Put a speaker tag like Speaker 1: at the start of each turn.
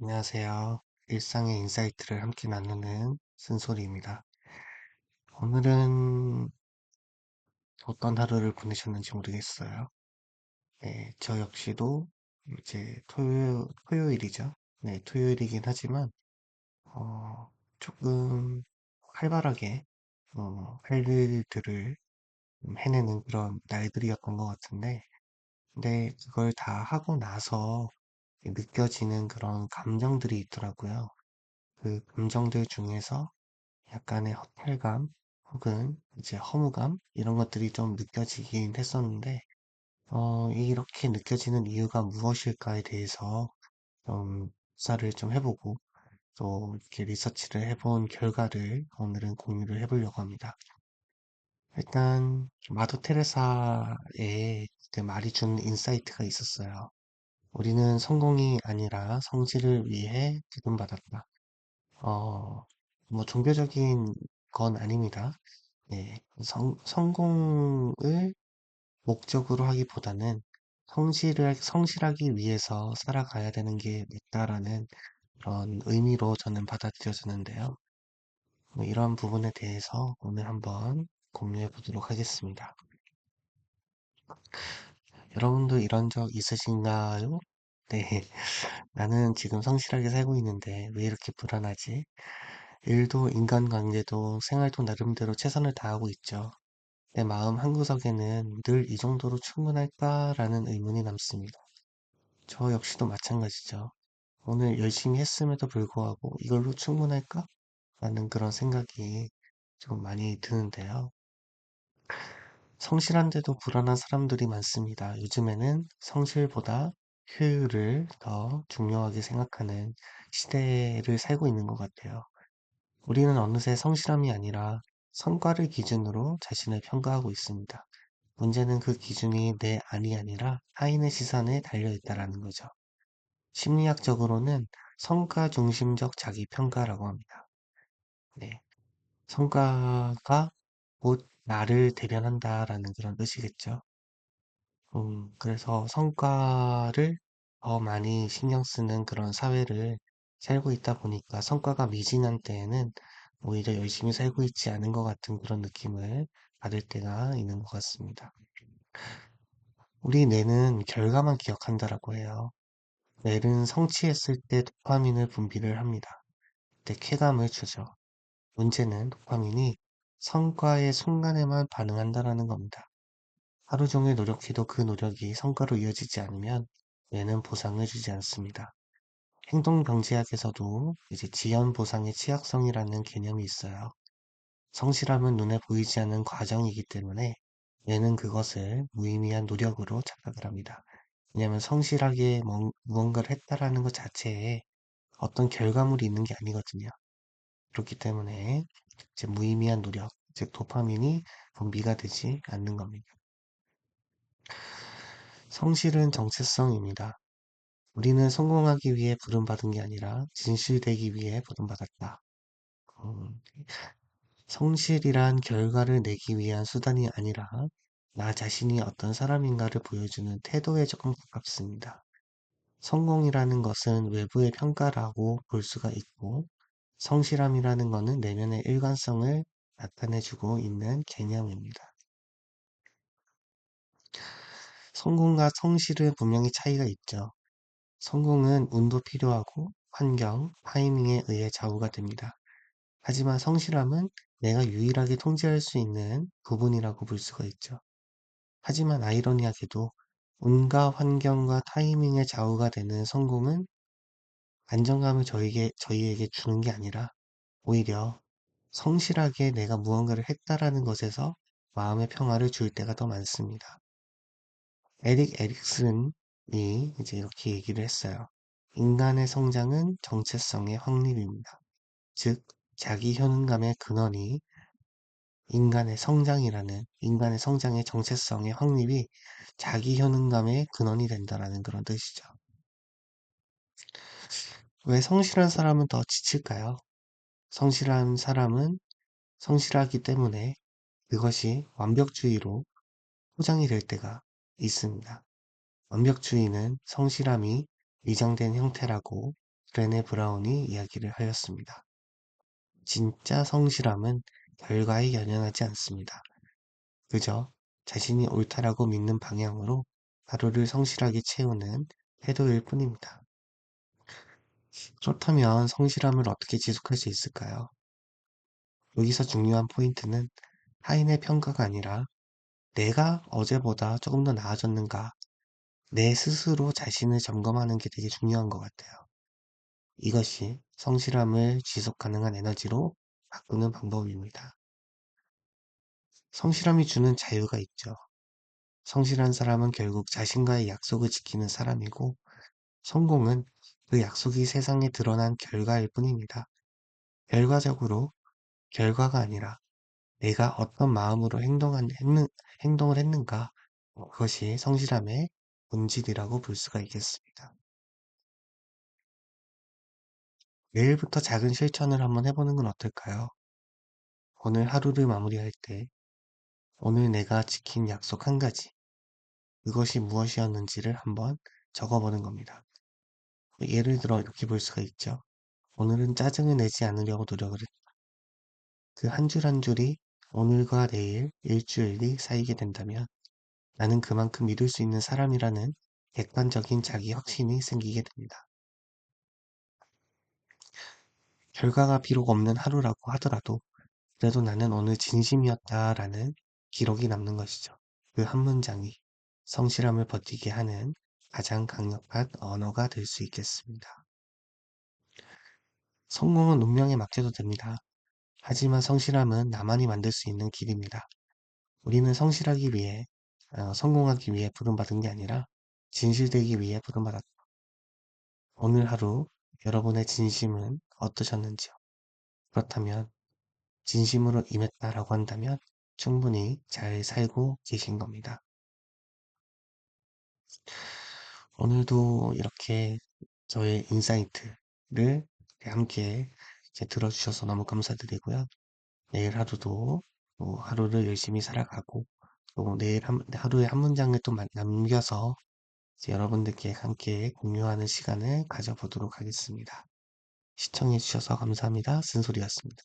Speaker 1: 안녕하세요. 일상의 인사이트를 함께 나누는 쓴소리입니다. 오늘은 어떤 하루를 보내셨는지 모르겠어요. 네, 저 역시도 이제 토요일이죠. 네, 토요일이긴 하지만, 어, 조금 활발하게, 할 일들을 해내는 그런 날들이었던 것 같은데, 근데 그걸 다 하고 나서 느껴지는 그런 감정들이 있더라고요. 그 감정들 중에서 약간의 허탈감 혹은 이제 허무감 이런 것들이 좀 느껴지긴 했었는데 이렇게 느껴지는 이유가 무엇일까에 대해서 좀 조사를 좀 해보고 또 이렇게 리서치를 해본 결과를 오늘은 공유를 해보려고 합니다. 일단 마더 테레사의 그 말이 준 인사이트가 있었어요. 우리는 성공이 아니라 성질을 위해 기쁨받았다. 어, 뭐 종교적인 건 아닙니다. 네, 성공을 목적으로 하기보다는 성실하기 위해서 살아가야 되는 게 맞다라는 그런 의미로 저는 받아들여졌는데요. 뭐 이런 부분에 대해서 오늘 한번 공유해 보도록 하겠습니다. 여러분도 이런 적 있으신가요? 네, 나는 지금 성실하게 살고 있는데 왜 이렇게 불안하지? 일도 인간관계도 생활도 나름대로 최선을 다하고 있죠. 내 마음 한구석에는 늘 이 정도로 충분할까라는 의문이 남습니다. 저 역시도 마찬가지죠. 오늘 열심히 했음에도 불구하고 이걸로 충분할까? 라는 그런 생각이 좀 많이 드는데요. 성실한데도 불안한 사람들이 많습니다. 요즘에는 성실보다 효율을 더 중요하게 생각하는 시대를 살고 있는 것 같아요. 우리는 어느새 성실함이 아니라 성과를 기준으로 자신을 평가하고 있습니다. 문제는 그 기준이 내 안이 아니라 타인의 시선에 달려 있다라는 거죠. 심리학적으로는 성과 중심적 자기 평가라고 합니다. 네. 성과가 곧 나를 대변한다라는 그런 뜻이겠죠. 그래서 성과를 더 많이 신경 쓰는 그런 사회를 살고 있다 보니까 성과가 미진한 때에는 오히려 열심히 살고 있지 않은 것 같은 그런 느낌을 받을 때가 있는 것 같습니다. 우리 뇌는 결과만 기억한다라고 해요. 뇌는 성취했을 때 도파민을 분비를 합니다. 그때 쾌감을 주죠. 문제는 도파민이 성과의 순간에만 반응한다라는 겁니다. 하루 종일 노력해도 그 노력이 성과로 이어지지 않으면 뇌는 보상을 주지 않습니다. 행동경제학에서도 이제 지연 보상의 취약성이라는 개념이 있어요. 성실함은 눈에 보이지 않는 과정이기 때문에 뇌는 그것을 무의미한 노력으로 착각을 합니다. 왜냐하면 성실하게 무언가를 했다라는 것 자체에 어떤 결과물이 있는 게 아니거든요. 그렇기 때문에 이제 무의미한 노력, 즉 도파민이 분비가 되지 않는 겁니다. 성실은 정체성입니다. 우리는 성공하기 위해 부름받은 게 아니라 진실되기 위해 부름받았다. 음, 성실이란 결과를 내기 위한 수단이 아니라 나 자신이 어떤 사람인가를 보여주는 태도에 조금 가깝습니다. 성공이라는 것은 외부의 평가라고 볼 수가 있고, 성실함이라는 것은 내면의 일관성을 나타내주고 있는 개념입니다. 성공과 성실은 분명히 차이가 있죠. 성공은 운도 필요하고 환경, 타이밍에 의해 좌우가 됩니다. 하지만 성실함은 내가 유일하게 통제할 수 있는 부분이라고 볼 수가 있죠. 하지만 아이러니하게도 운과 환경과 타이밍에 좌우가 되는 성공은 안정감을 저희에게 주는 게 아니라 오히려 성실하게 내가 무언가를 했다라는 것에서 마음의 평화를 줄 때가 더 많습니다. 에릭 에릭슨이 이제 이렇게 얘기를 했어요. 인간의 성장은 정체성의 확립입니다. 즉, 자기 효능감의 근원이 인간의 성장의 정체성의 확립이 자기 효능감의 근원이 된다라는 그런 뜻이죠. 왜 성실한 사람은 더 지칠까요? 성실한 사람은 성실하기 때문에 그것이 완벽주의로 포장이 될 때가 있습니다. 완벽주의는 성실함이 위장된 형태라고 브레네 브라운이 이야기를 하였습니다. 진짜 성실함은 결과에 연연하지 않습니다. 그저 자신이 옳다라고 믿는 방향으로 하루를 성실하게 채우는 태도일 뿐입니다. 그렇다면 성실함을 어떻게 지속할 수 있을까요? 여기서 중요한 포인트는 타인의 평가가 아니라 내가 어제보다 조금 더 나아졌는가, 내 스스로 자신을 점검하는 게 되게 중요한 것 같아요. 이것이 성실함을 지속 가능한 에너지로 바꾸는 방법입니다. 성실함이 주는 자유가 있죠. 성실한 사람은 결국 자신과의 약속을 지키는 사람이고, 성공은 그 약속이 세상에 드러난 결과일 뿐입니다. 결과적으로 결과가 아니라 내가 어떤 마음으로 행동을 했는가, 그것이 성실함의 본질이라고 볼 수가 있겠습니다. 내일부터 작은 실천을 한번 해보는 건 어떨까요? 오늘 하루를 마무리할 때 오늘 내가 지킨 약속 한 가지, 그것이 무엇이었는지를 한번 적어보는 겁니다. 예를 들어 이렇게 볼 수가 있죠. 오늘은 짜증을 내지 않으려고 노력을 했다. 그 한 줄 한 줄이 오늘과 내일, 일주일이 쌓이게 된다면 나는 그만큼 믿을 수 있는 사람이라는 객관적인 자기 확신이 생기게 됩니다. 결과가 비록 없는 하루라고 하더라도 그래도 나는 오늘 진심이었다라는 기록이 남는 것이죠. 그 한 문장이 성실함을 버티게 하는 가장 강력한 언어가 될 수 있겠습니다. 성공은 운명에 맡겨도 됩니다. 하지만 성실함은 나만이 만들 수 있는 길입니다. 우리는 성실하기 위해, 성공하기 위해 부름받은 게 아니라 진실되기 위해 부름받았다. 오늘 하루 여러분의 진심은 어떠셨는지요? 그렇다면 진심으로 임했다라고 한다면 충분히 잘 살고 계신 겁니다. 오늘도 이렇게 저의 인사이트를 함께 이제 들어주셔서 너무 감사드리고요. 내일 하루도 또 하루를 열심히 살아가고 또 내일 하루에 한 문장을 또 남겨서 이제 여러분들께 함께 공유하는 시간을 가져보도록 하겠습니다. 시청해주셔서 감사합니다. 쓴소리였습니다.